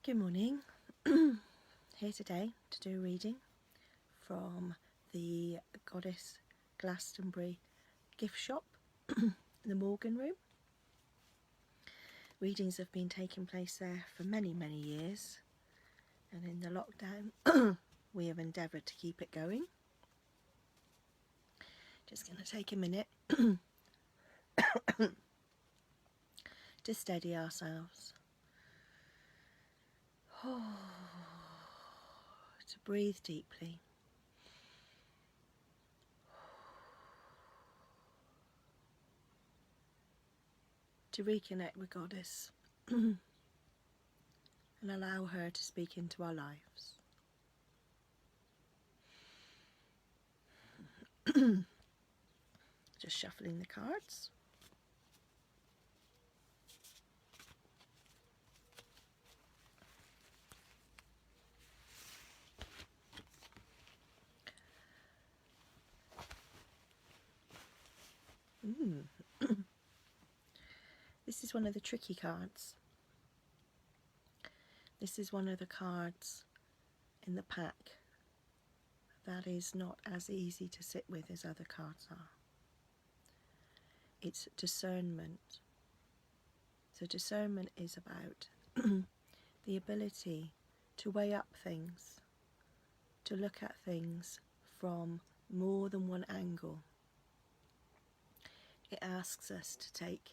Good morning. Here today to do a reading from the Goddess Glastonbury gift shop in the Morgan Room. Readings have been taking place there for many years, and in the lockdown we have endeavoured to keep it going. Just going to take a minute to steady ourselves. To breathe deeply. To reconnect with Goddess and allow her to speak into our lives. Just shuffling the cards. This is one of the tricky cards. This is one of the cards in the pack that is not as easy to sit with as other cards are. It's discernment. So discernment is about the ability to weigh up things, to look at things from more than one angle. It asks us to take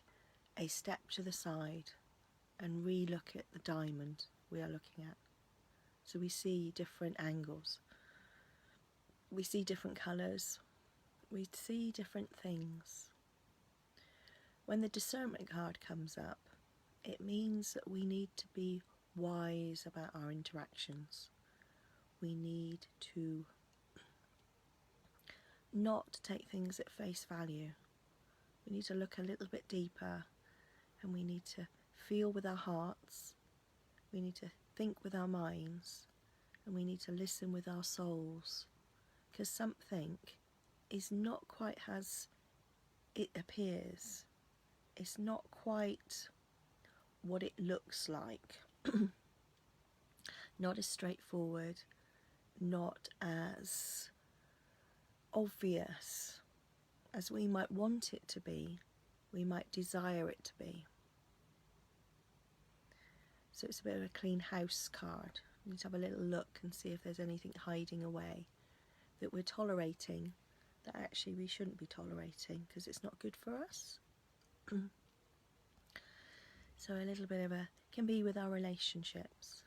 a step to the side and re-look at the diamond we are looking at. So we see different angles, we see different colours, we see different things. When the discernment card comes up, it means that we need to be wise about our interactions. We need to not take things at face value. We need to look a little bit deeper, and we need to feel with our hearts, we need to think with our minds, and we need to listen with our souls, because something is not quite as it appears. It's not quite what it looks like. Not as straightforward, not as obvious as we might want it to be, we might desire it to be. So it's a bit of a clean house card. We need to have a little look and see if there's anything hiding away that we're tolerating that actually we shouldn't be tolerating because it's not good for us. So a little bit of can be with our relationships.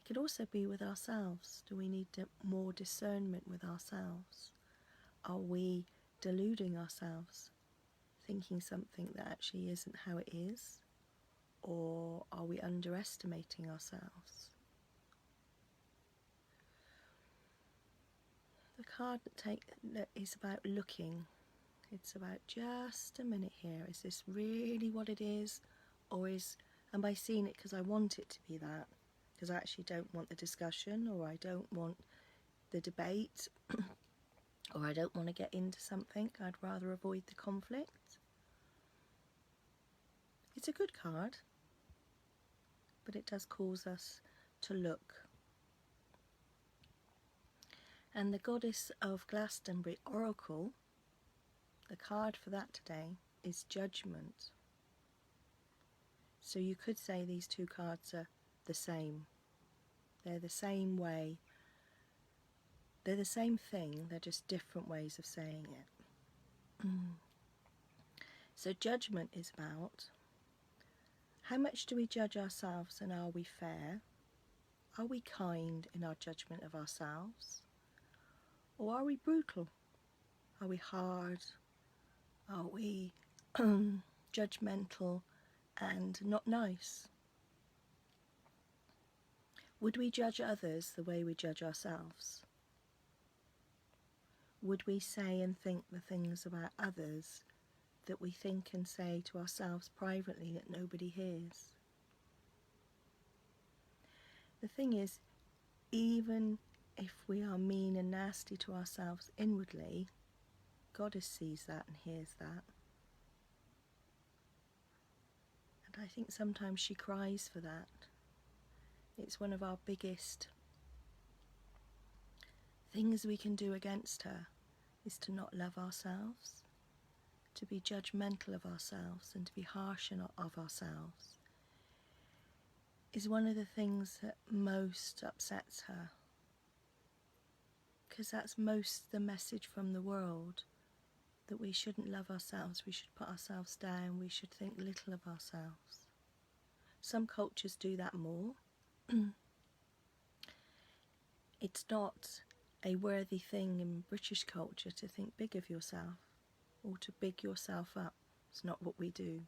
It could also be with ourselves. Do we need more discernment with ourselves? Are we deluding ourselves, thinking something that actually isn't how it is? Or are we underestimating ourselves? The card that is about looking. It's about just a minute here. Is this really what it is? Or am I seeing it because I want it to be that? Because I actually don't want the discussion, or I don't want the debate, or I don't want to get into something. I'd rather avoid the conflict. It's a good card, but it does cause us to look. And the Goddess of Glastonbury Oracle, the card for that today is Judgment. So you could say these two cards are the same. They're the same way. They're the same thing, they're just different ways of saying it. So Judgment is about how much do we judge ourselves, and are we fair? Are we kind in our judgment of ourselves? Or are we brutal? Are we hard? Are we judgmental and not nice? Would we judge others the way we judge ourselves? Would we say and think the things about others that we think and say to ourselves privately that nobody hears? The thing is, even if we are mean and nasty to ourselves inwardly, Goddess sees that and hears that. And I think sometimes she cries for that. It's one of our biggest things we can do against her, is to not love ourselves, to be judgmental of ourselves and to be harsh of ourselves, is one of the things that most upsets her. Because that's most the message from the world, that we shouldn't love ourselves, we should put ourselves down, we should think little of ourselves. Some cultures do that more. It's not a worthy thing in British culture to think big of yourself or to big yourself up. It's not what we do.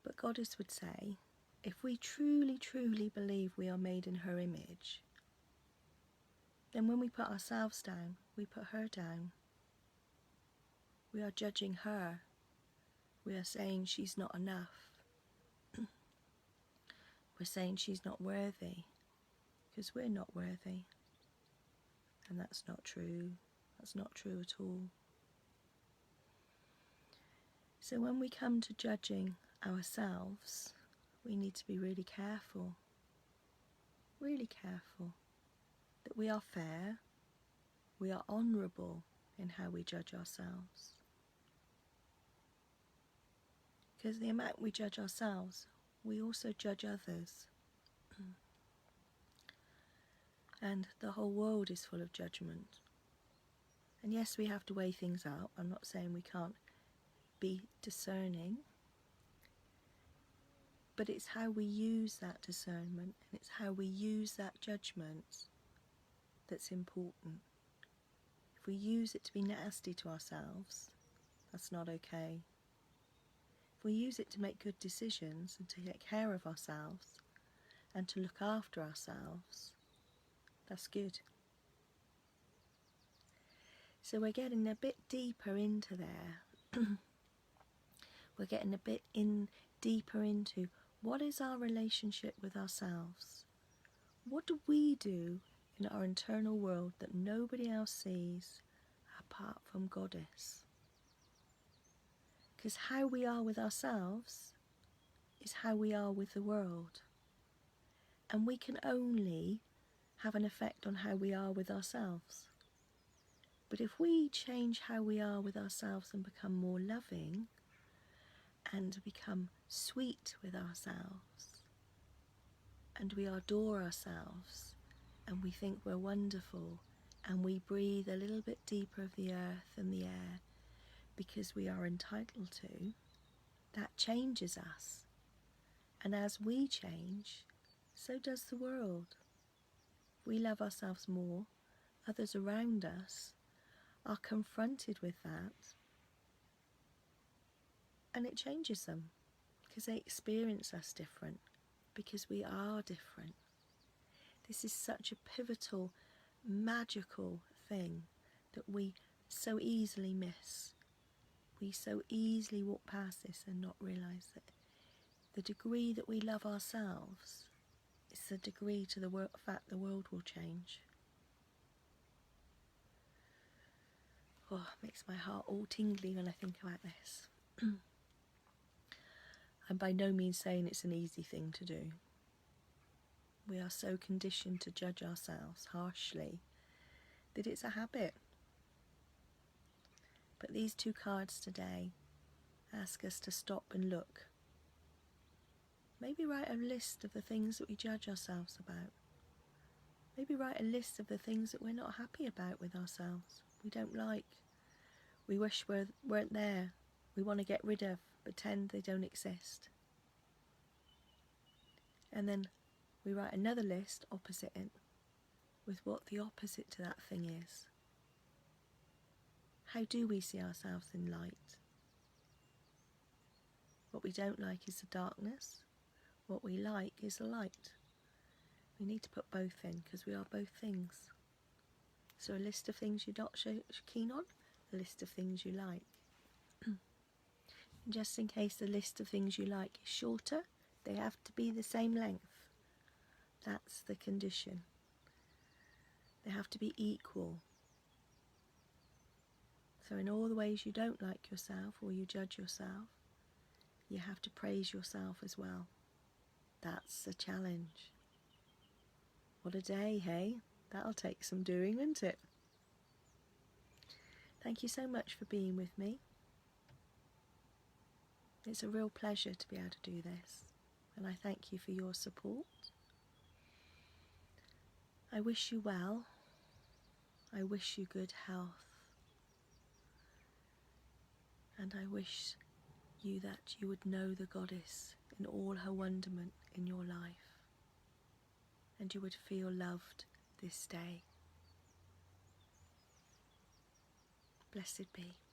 But Goddess would say, if we truly, truly believe we are made in her image, then when we put ourselves down, we put her down. We are judging her. We are saying she's not enough. We're saying she's not worthy, because we're not worthy. And that's not true. That's not true at all. So when we come to judging ourselves, we need to be really careful, that we are fair, we are honourable in how we judge ourselves. Because the amount we judge ourselves, we also judge others. And the whole world is full of judgment. And yes, we have to weigh things up. I'm not saying we can't be discerning. But it's how we use that discernment, and it's how we use that judgment that's important. If we use it to be nasty to ourselves, that's not okay. If we use it to make good decisions and to take care of ourselves and to look after ourselves, that's good. So we're getting a bit deeper into there. We're getting a bit deeper into what is our relationship with ourselves? What do we do in our internal world that nobody else sees apart from Goddess? Because how we are with ourselves is how we are with the world. And we can only have an effect on how we are with ourselves. But if we change how we are with ourselves and become more loving and become sweet with ourselves, and we adore ourselves, and we think we're wonderful, and we breathe a little bit deeper of the earth and the air because we are entitled to, that changes us. And as we change, so does the world. We love ourselves more, others around us are confronted with that, and it changes them because they experience us different, because we are different. This is such a pivotal, magical thing that we so easily miss. We so easily walk past this and not realise that the degree that we love ourselves is the degree to the fact the world will change. Oh, it makes my heart all tingly when I think about this. I'm by no means saying it's an easy thing to do. We are so conditioned to judge ourselves harshly that it's a habit. But these two cards today ask us to stop and look. Maybe write a list of the things that we judge ourselves about. Maybe write a list of the things that we're not happy about with ourselves, we don't like, we wish weren't there, we want to get rid of, pretend they don't exist. And then we write another list opposite it with what the opposite to that thing is. How do we see ourselves in light? What we don't like is the darkness. What we like is the light. We need to put both in because we are both things. So a list of things you're not keen on, a list of things you like. Just in case the list of things you like is shorter, they have to be the same length. That's the condition. They have to be equal. So in all the ways you don't like yourself or you judge yourself, you have to praise yourself as well. That's a challenge. What a day, hey? That'll take some doing, won't it? Thank you so much for being with me. It's a real pleasure to be able to do this, and I thank you for your support. I wish you well. I wish you good health. And I wish you that you would know the goddess in all her wonderment in your life, and you would feel loved this day. Blessed be.